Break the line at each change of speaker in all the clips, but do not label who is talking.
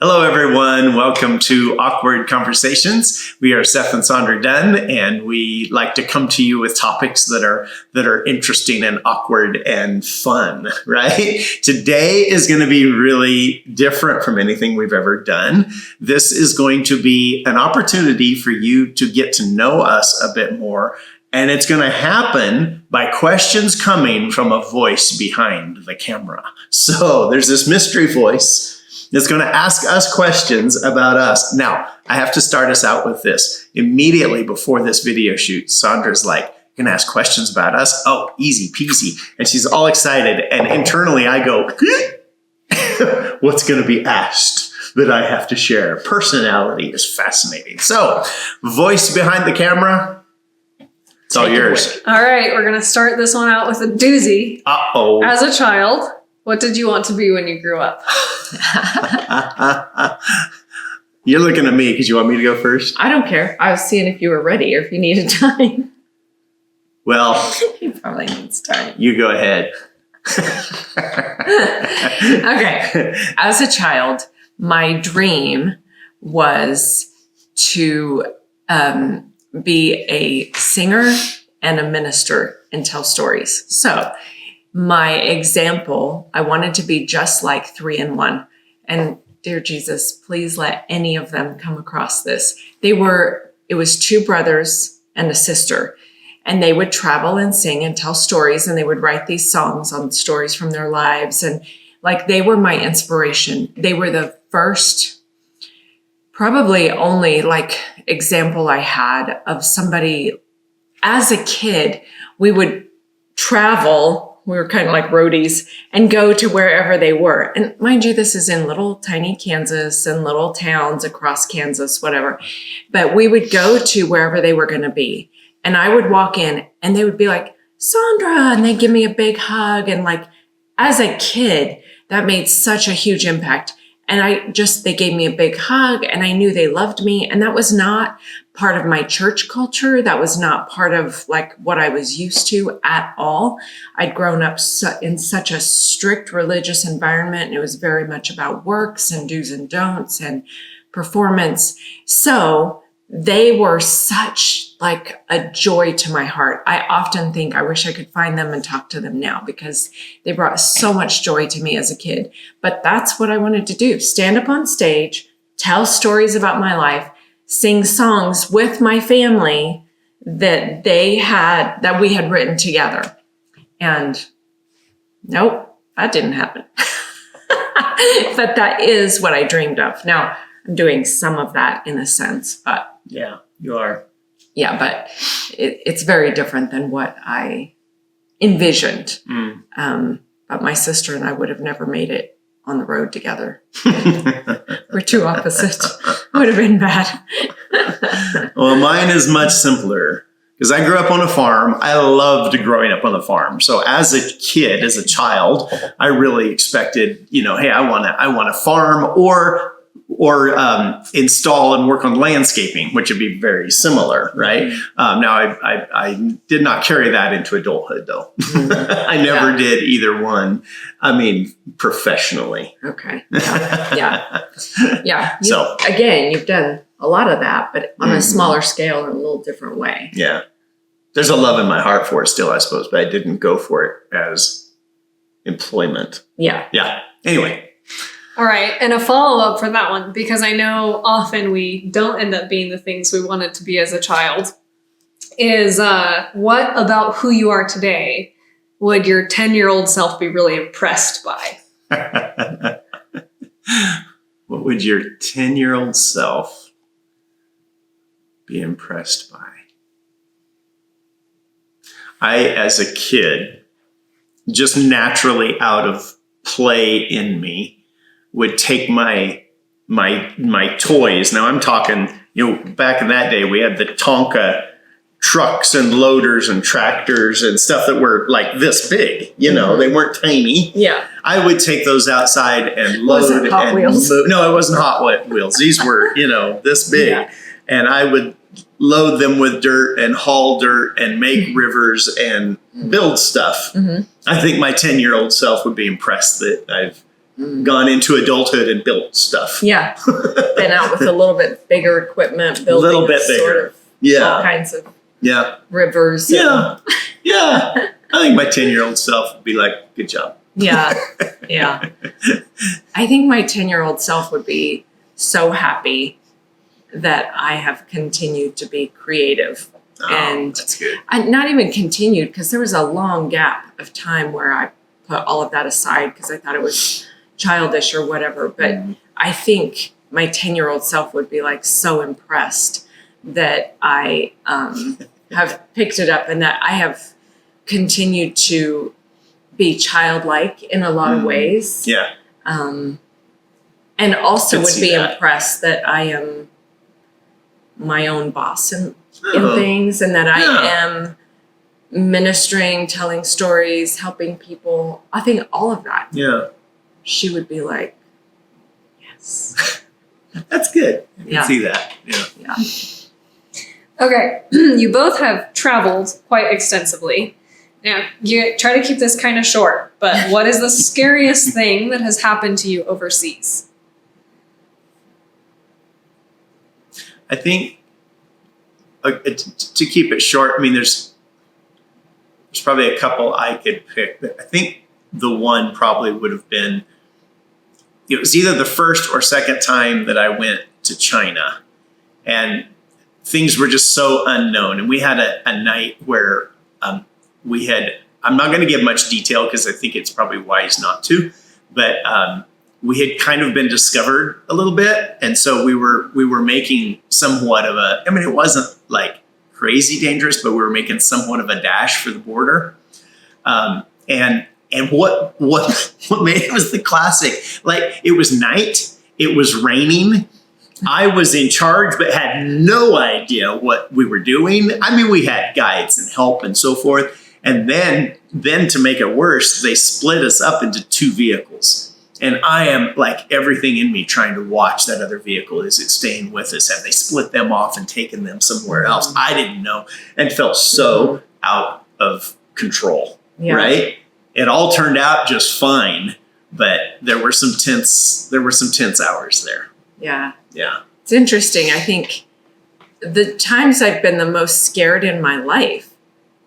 Hello, everyone. Welcome to Awkward Conversations. We are Seth and Saundra Dunn, and we like to come to you with topics that are interesting and awkward and fun, right? Today is going to be really different from anything we've ever done. This is going to be an opportunity for you to get to know us a bit more, and it's going to happen by questions coming from a voice behind the camera. So there's this mystery voice that's going to ask us questions about us. Now, I have to start us out with this. Immediately before this video shoot, Saundra's like, "You're going to ask questions about us? Oh, easy peasy." And she's all excited. And internally I go, what's going to be asked that I have to share? Personality is fascinating. So, voice behind the camera, it's all yours.
All right, we're going to start this one out with a doozy.
Uh-oh.
As a child, what did you want to be when you grew up?
You're looking at me because you want me to go first?
I don't care. I was seeing if you were ready or if you needed time.
Well,
He probably needs time.
you go ahead.
Okay. As a child, my dream was to be a singer and a minister and tell stories. So my example, I wanted to be just like 3 in 1. And dear Jesus, please let any of them come across this. It was 2 brothers and a sister, and they would travel and sing and tell stories, and they would write these songs on stories from their lives. And like, they were my inspiration. They were the first, probably only like example I had of somebody. As a kid, we would travel. We were kind of like roadies and go to wherever they were. And mind you, this is in little tiny Kansas and little towns across Kansas, whatever. But we would go to wherever they were going to be. And I would walk in and they would be like, "Saundra," and they'd give me a big hug. And like, as a kid, that made such a huge impact. And they gave me a big hug, and I knew they loved me. And that was not part of my church culture. That was not part of like what I was used to at all. I'd grown up in such a strict religious environment, and it was very much about works and do's and don'ts and performance. So they were such like a joy to my heart. I often think I wish I could find them and talk to them now, because they brought so much joy to me as a kid. But that's what I wanted to do. Stand up on stage, tell stories about my life, sing songs with my family that we had written together. And nope, that didn't happen. But that is what I dreamed of. Now, I'm doing some of that in a sense, but
Yeah, you are.
yeah, but it's very different than what I envisioned. But my sister and I would have never made it on the road together. We're too opposite. Would have been bad.
Well, mine is much simpler because I grew up on a farm. I loved growing up on the farm. So as a kid, as a child, I really expected, hey, I want to farm or install and work on landscaping, which would be very similar, right? Now, I did not carry that into adulthood, though. I never did either one. I mean, professionally.
Okay. Yeah.
So
again, you've done a lot of that, but on a smaller scale in a little different way.
Yeah. There's a love in my heart for it still, I suppose, but I didn't go for it as employment.
Yeah.
Yeah. Anyway.
All right, and a follow-up for that one, because I know often we don't end up being the things we wanted to be as a child, is what about who you are today would your 10-year-old self be really impressed by?
What would your 10-year-old self be impressed by? I, as a kid, just naturally out of play in me, would take my toys. Now I'm talking, back in that day, we had the Tonka trucks and loaders and tractors and stuff that were like this big, they weren't tiny.
Yeah.
I would take those outside and load.
Was it Hot Wheels?
No, it wasn't Hot Wheels. These were, this big. Yeah. And I would load them with dirt and haul dirt and make rivers and build stuff. I think my 10-year-old self would be impressed that I've
Mm.
into adulthood and built stuff.
Yeah. Been out with a little bit bigger equipment, building
little bit
sort
bigger.
of all
Yeah.
kinds of
Yeah.
rivers. and-
Yeah. Yeah. I think my 10-year-old self would be like, good job.
Yeah. Yeah. I think my 10-year-old self would be so happy that I have continued to be creative.
Oh,
And
that's good.
not even continued, because there was a long gap of time where I put all of that aside because I thought it was childish or whatever. But I think my 10-year-old self would be like so impressed that I have picked it up and that I have continued to be childlike in a lot of ways.
Yeah.
And also
Could
would
see
be
that.
impressed that I am my own boss in
Oh.
things, and that I
Yeah.
am ministering, telling stories, helping people. I think all of that,
Yeah.
she would be like, yes.
That's good. I can
Yeah.
see that. Yeah.
Yeah.
Okay, you both have traveled quite extensively. Now, you try to keep this kind of short, but what is the scariest thing that has happened to you overseas?
I think to keep it short, I mean, there's probably a couple I could pick. But I think the one probably would have been, it was either the first or second time that I went to China, and things were just so unknown. And we had a night where we had, I'm not going to give much detail because I think it's probably wise not to, but we had kind of been discovered a little bit. And so we were making somewhat of a, I mean, it wasn't like crazy dangerous, but we were making somewhat of a dash for the border. And what made it was the classic, like it was night, it was raining. I was in charge, but had no idea what we were doing. I mean, we had guides and help and so forth. And then to make it worse, they split us up into two vehicles. And I am like everything in me trying to watch that other vehicle. Is it staying with us? Have they split them off and taken them somewhere else? I didn't know and felt so out of control, right? It all turned out just fine, but there were some tense hours there.
Yeah.
Yeah.
It's interesting. I think the times I've been the most scared in my life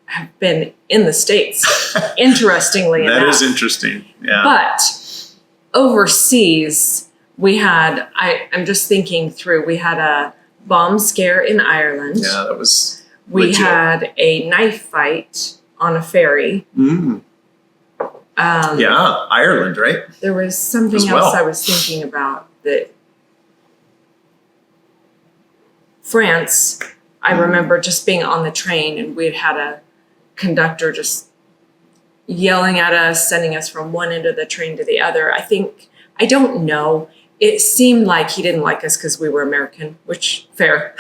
have been in the States, interestingly enough.
That is interesting. Yeah.
But overseas, we had, I'm just thinking through, we had a bomb scare in Ireland.
Yeah, that was
We
legit.
had a knife fight on a ferry.
Yeah, Ireland, right?
There was something
As
else
well.
I was thinking about that. France, I remember just being on the train and we'd had a conductor just yelling at us, sending us from one end of the train to the other. I don't know. It seemed like he didn't like us because we were American, which fair.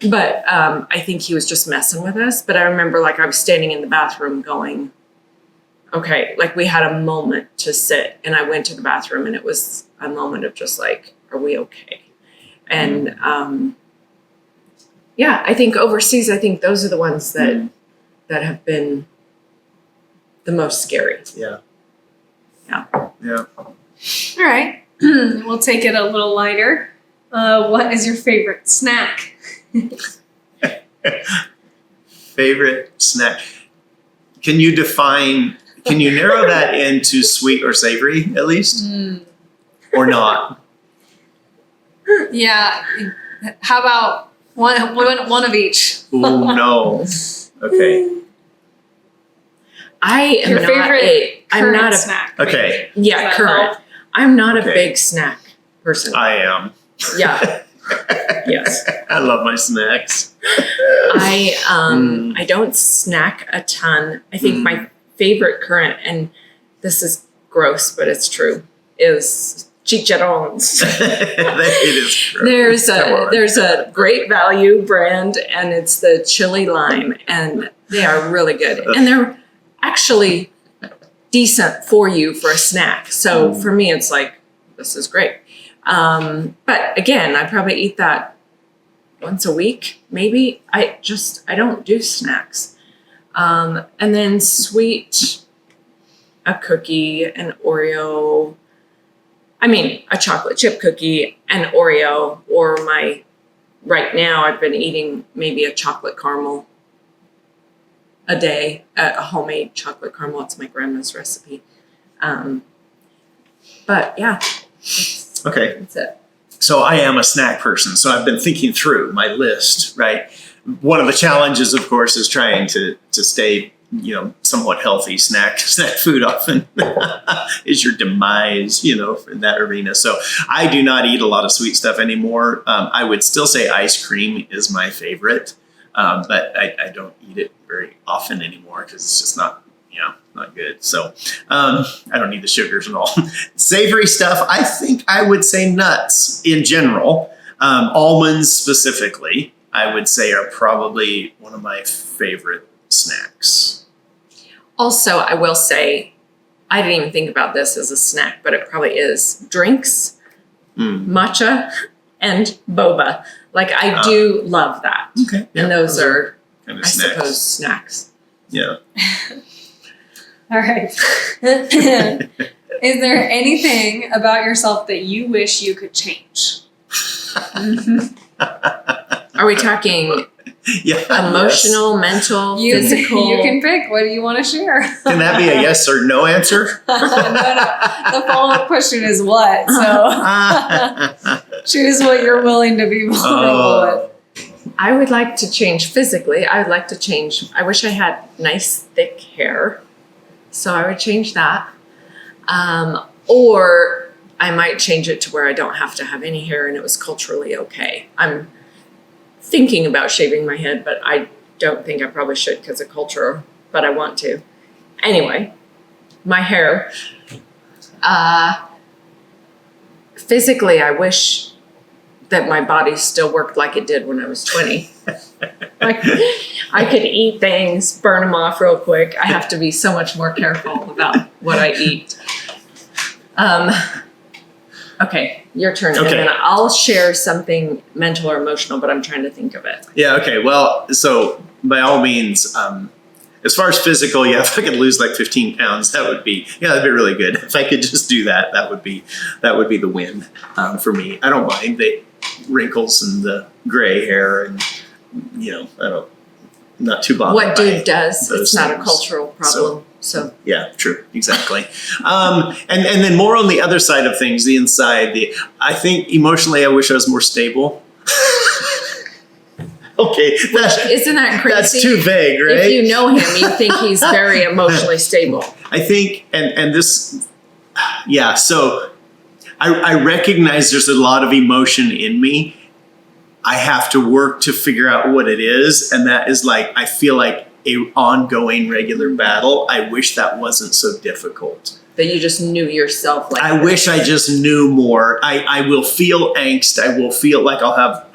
But I think he was just messing with us. But I remember like I was standing in the bathroom going, okay, like we had a moment to sit, and I went to the bathroom and it was a moment of just like, are we okay? And yeah, I think overseas, I think those are the ones that have been the most scary.
Yeah.
Yeah.
Yeah.
All right, we'll take it a little lighter. What is your favorite snack?
Favorite snack. Can you narrow that into sweet or savory at least? Or not?
Yeah, how about one of each?
Oh no. Okay.
I am
Your
not
favorite
I'm
current
not a
snack.
Okay.
Does
yeah,
that
current.
help?
I'm not a
Okay.
big snack person.
I am.
Yeah. Yes.
I love my snacks.
I don't snack a ton. I think my favorite current, and this is gross, but it's true, is chicharrones.
It is true.
There's a great value brand, and it's the chili lime, and they are really good. And they're actually decent for you for a snack. So for me, it's like, this is great. But again, I probably eat that once a week, maybe. I don't do snacks. And then sweet, a cookie, an Oreo, I mean, a chocolate chip cookie, an Oreo, or right now I've been eating maybe a chocolate caramel a day, a homemade chocolate caramel. It's my grandma's recipe. But yeah.
Okay.
That's it.
So I am a snack person. So I've been thinking through my list, right? One of the challenges, of course, is trying to stay, somewhat healthy. Snack food often is your demise, in that arena. So I do not eat a lot of sweet stuff anymore. I would still say ice cream is my favorite, but I don't eat it very often anymore because it's just not good. So I don't need the sugars and all. Savory stuff, I think I would say nuts in general. Almonds specifically, I would say are probably one of my favorite snacks.
Also, I will say, I didn't even think about this as a snack, but it probably is drinks, matcha, and boba. Like I do love that.
Okay.
And those are,
kind of
I
snacks.
suppose, snacks.
Yeah.
All right. Is there anything about yourself that you wish you could change?
Are we talking
Yeah.
emotional, mental, physical?
You can pick. What do you want to share?
Can that be a yes or no answer?
No. The follow-up question is what? So choose what you're willing to be vulnerable with.
I would like to change physically. I would like to change. I wish I had nice, thick hair. So I would change that. Or I might change it to where I don't have to have any hair and it was culturally okay. I'm thinking about shaving my head, but I don't think I probably should because of culture, but I want to. Anyway, my hair. Physically, I wish that my body still worked like it did when I was 20. Like I could eat things, burn them off real quick. I have to be so much more careful about what I eat. Okay, your turn.
Okay.
And then I'll share something mental or emotional, but I'm trying to think of it.
Yeah. Okay. Well, so by all means, as far as physical, yeah, if I could lose like 15 pounds, that'd be really good. If I could just do that, that would be the win for me. I don't mind the wrinkles and the gray hair, and not too bothered.
What dude does?
those
It's not a
things.
cultural problem. So
Yeah, true, exactly. And then more on the other side of things, the inside. I think emotionally, I wish I was more stable. Okay,
isn't that crazy?
that's too vague, right?
If you know him, you think he's very emotionally stable.
I think, and this, yeah. So I recognize there's a lot of emotion in me. I have to work to figure out what it is, and that is like I feel like a ongoing regular battle. I wish that wasn't so difficult.
That you just knew yourself. Like
I wish I just knew more. I will feel angst. I will feel like I'll have,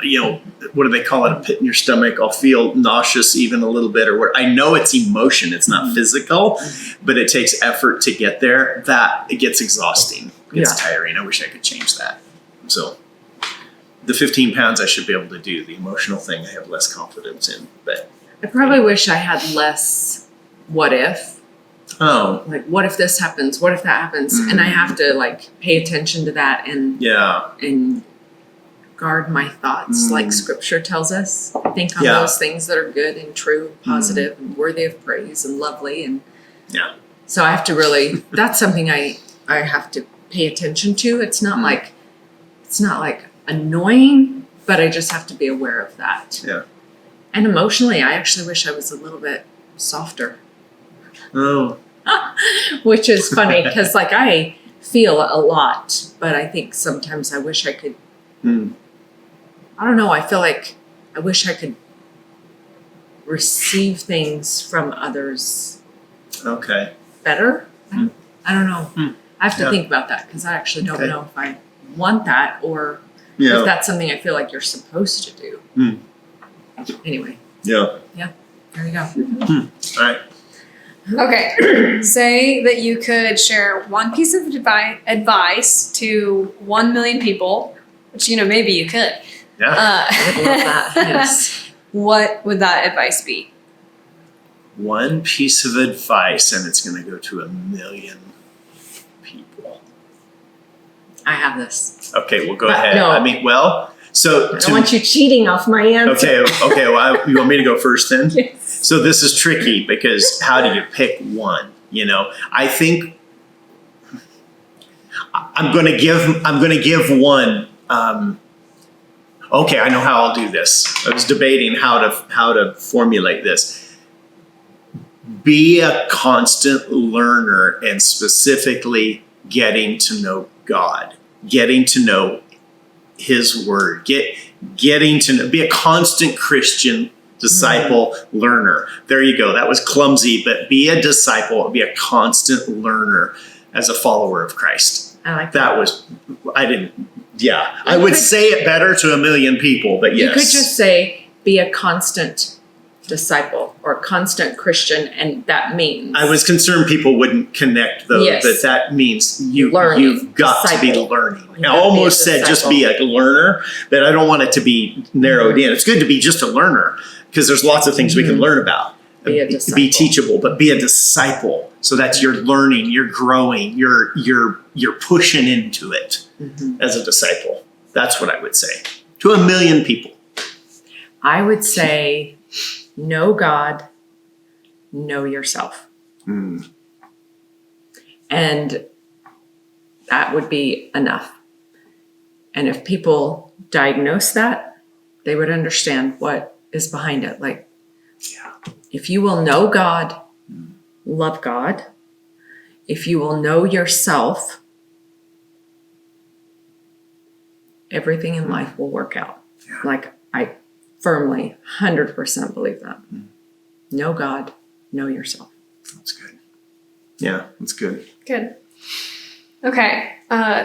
what do they call it? A pit in your stomach. I'll feel nauseous even a little bit, or where I know it's emotion. It's not physical, but it takes effort to get there. That it gets exhausting. It's tiring. I wish I could change that. So the 15 pounds I should be able to do. The emotional thing I have less confidence in, but
I probably wish I had less what if.
oh
Like, what if this happens? What if that happens? And I have to like pay attention to that and
yeah,
and guard my thoughts, like Scripture tells us. Think on
Yeah.
those things that are good and true, and positive, and worthy of praise and lovely. And
yeah,
so I have to really. That's something I have to pay attention to. It's not like annoying, but I just have to be aware of that.
yeah.
And emotionally, I actually wish I was a little bit softer.
Oh,
Which is funny because like I feel a lot, but I think sometimes I wish I could. I don't know. I feel like I wish I could receive things from others
okay.
better. I don't know. I have to
Yeah.
think about that because I actually don't
Okay.
know if I want that or
Yeah.
if that's something I feel like you're supposed to do. Anyway,
Yeah.
there you go.
All right.
Okay. Say that you could share one piece of advice to 1 million people, which, maybe you could.
Yeah.
I would love that. Yes.
What would that advice be?
One piece of advice, and it's going to go to 1 million people.
I have this.
Okay, well, go
But
ahead.
no.
I mean, well, so
I don't want you cheating off my answer.
okay. Well, you want me to go first then?
Yes.
So this is tricky because how do you pick one? I think I'm going to give one. Okay, I know how I'll do this. I was debating how to formulate this. Be a constant learner, and specifically getting to know God, getting to know His Word, getting to know, be a constant Christian disciple learner. There you go. That was clumsy, but be a disciple, be a constant learner as a follower of Christ.
I like
that. I would say it better to a million people, but yes.
You could just say, be a constant disciple or constant Christian, and that means.
I was concerned people wouldn't connect though,
Yes.
that means you've got
disciple.
to be learning.
You
I
gotta be a
almost said just be a learner, but I don't want it to be narrowed in. It's good to be just a learner because there's lots of things we can learn about.
Be a disciple.
Be teachable, but be a disciple. So that's you're learning, you're growing, you're pushing into it as a disciple. That's what I would say to a million people.
I would say, know God, know yourself. And that would be enough. And if people diagnose that, they would understand what is behind it. Like, if you will know God, love God, if you will know yourself, everything in life will work out.
Yeah.
Like, I firmly, 100% believe that. Know God, know yourself.
That's good. Yeah, that's good.
Good. Okay.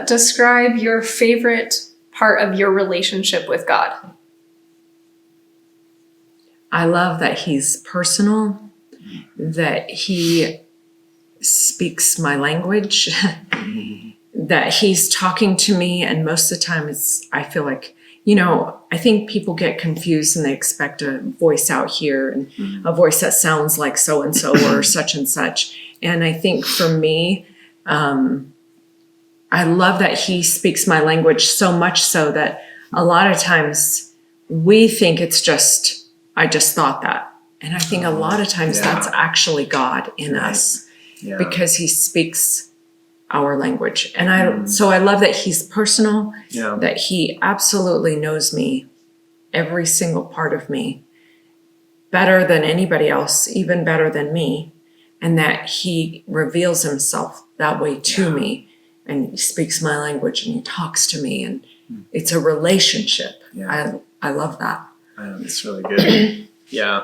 Describe your favorite part of your relationship with God.
I love that He's personal, that He speaks my language, that He's talking to me. And most of the time I feel like, I think people get confused and they expect a voice out here and a voice that sounds like so-and-so or such and such. And I think for me, I love that He speaks my language so much so that a lot of times we think it's just, I just thought that. And I think a lot of times that's actually God in us because He speaks our language. And I love that He's personal, that He absolutely knows me, every single part of me, better than anybody else, even better than me, and that He reveals Himself that way to me, and He speaks my language and He talks to me, and it's a relationship. I love that.
It's really good. Yeah.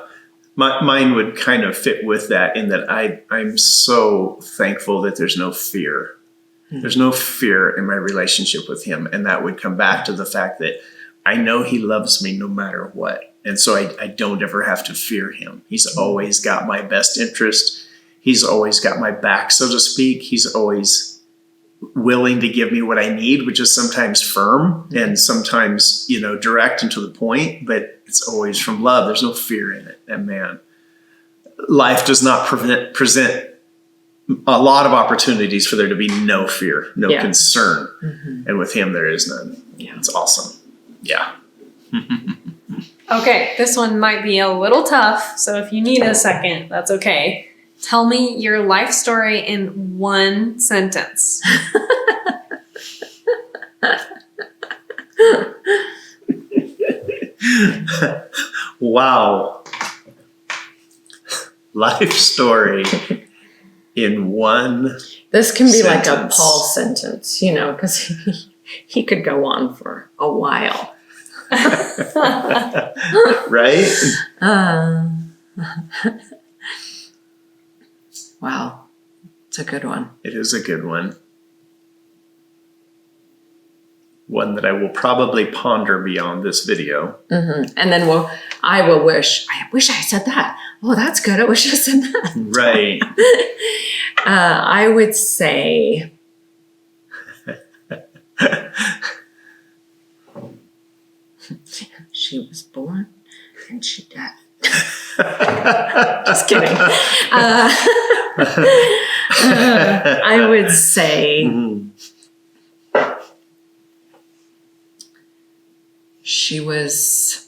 Mine would kind of fit with that in that I'm so thankful that there's no fear. There's no fear in my relationship with Him. And that would come back to the fact that I know He loves me no matter what. And so I don't ever have to fear Him. He's always got my best interest. He's always got my back, so to speak. He's always willing to give me what I need, which is sometimes firm and sometimes, direct and to the point, but it's always from love. There's no fear in it. And man, life does not present a lot of opportunities for there to be no fear, no concern. And with Him, there is none. It's awesome. Yeah.
Okay, this one might be a little tough, so if you need a second, that's okay. Tell me your life story in one sentence.
Wow. Life story in one
This can be
sentence.
like a Paul sentence, because he could go on for a while.
Right?
Wow. It's a good one.
It is a good one. One that I will probably ponder beyond this video.
And then I wish I said that. Oh, that's good. I wish I said that.
Right.
I would say she was born and she died. Just kidding. I would say she was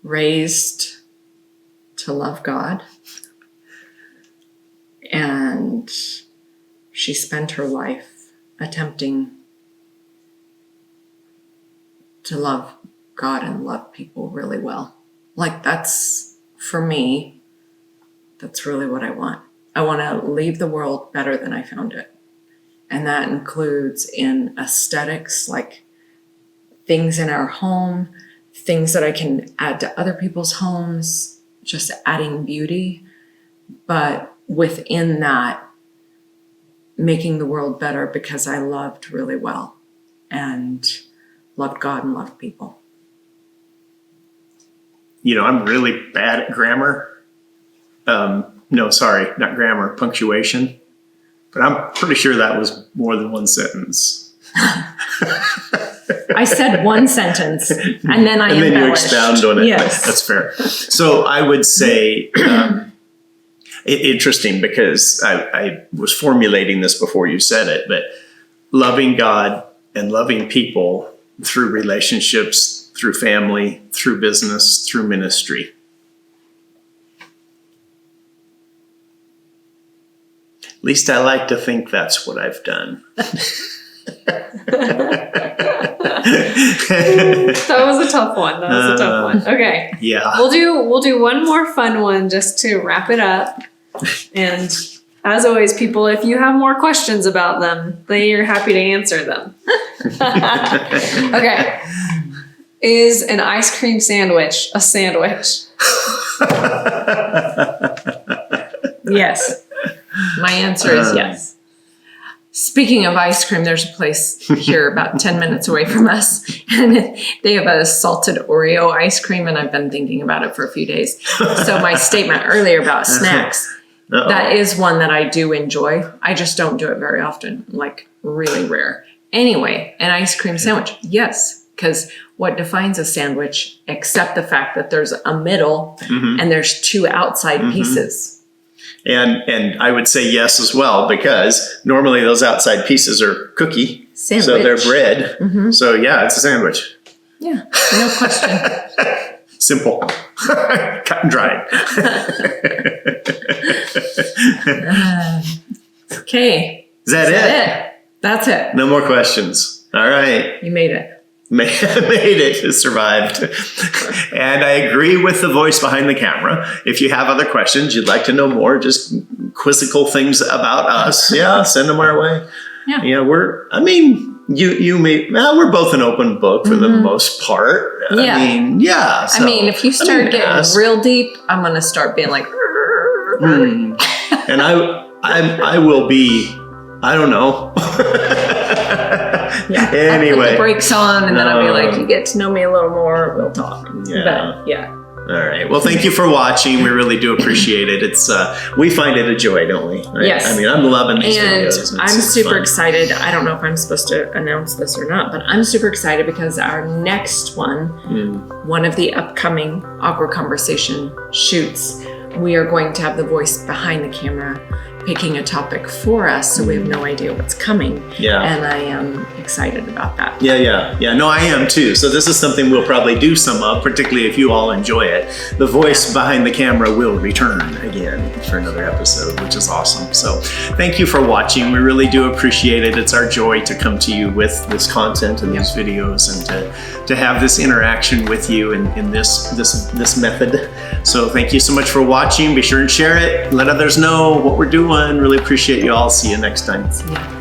raised to love God, and she spent her life attempting to love God and love people really well. Like, that's, for me, that's really what I want. I want to leave the world better than I found it. And that includes in aesthetics, like things in our home, things that I can add to other people's homes, just adding beauty. But within that, making the world better because I loved really well and loved God and loved people.
You know, I'm really bad at grammar. No, sorry, not grammar, punctuation. But I'm pretty sure that was more than one sentence.
I said one sentence, and then I embellished.
And then you expound on it.
Yes.
That's fair. So I would say, interesting, because I was formulating this before you said it, but loving God and loving people through relationships, through family, through business, through ministry. At least I like to think that's what I've done.
That was a tough one. Okay.
Yeah.
We'll do one more fun one just to wrap it up. And as always, people, if you have more questions about them, they are happy to answer them. Okay. Is an ice cream sandwich a sandwich?
Yes. My answer is yes. Speaking of ice cream, there's a place here about 10 minutes away from us, and they have a salted Oreo ice cream, and I've been thinking about it for a few days. So my statement earlier about snacks, that is one that I do enjoy. I just don't do it very often, like really rare. Anyway, an ice cream sandwich, yes, because what defines a sandwich except the fact that there's a middle and there's two outside pieces?
And I would say yes as well, because normally those outside pieces are cookie.
Sandwich.
So they're bread. So yeah, it's a sandwich.
Yeah, no question.
Simple. Cut and dried.
Okay.
Is that it?
That's it.
No more questions. All right.
You made it.
Made it, survived. And I agree with the voice behind the camera. If you have other questions, you'd like to know more, just quizzical things about us, yeah, send them our way.
Yeah.
Yeah, we're both an open book for the most part.
Yeah.
I mean, yeah. So,
if you start getting real deep, I'm going to start being like,
and I will be, I don't know.
Yeah.
Anyway.
I'll put the brakes on, and then I'll be like, you get to know me a little more, we'll talk.
Yeah.
But, yeah.
All right. Well, thank you for watching. We really do appreciate it. It's we find it a joy, don't we? Right?
Yes.
I mean, I'm loving these
and
videos.
I'm super excited. I don't know if I'm supposed to announce this or not, but I'm super excited because our next one, one of the upcoming Awkward Conversation shoots, we are going to have the voice behind the camera picking a topic for us, so we have no idea what's coming. Yeah. And I am excited about that.
Yeah. No, I am too. So this is something we'll probably do some of, particularly if you all enjoy it. The voice behind the camera will return again for another episode, which is awesome. So thank you for watching. We really do appreciate it. It's our joy to come to you with this content and these videos, and to have this interaction with you in this method. So thank you so much for watching. Be sure and share it. Let others know what we're doing. Really appreciate you all. See you next time.
Yeah.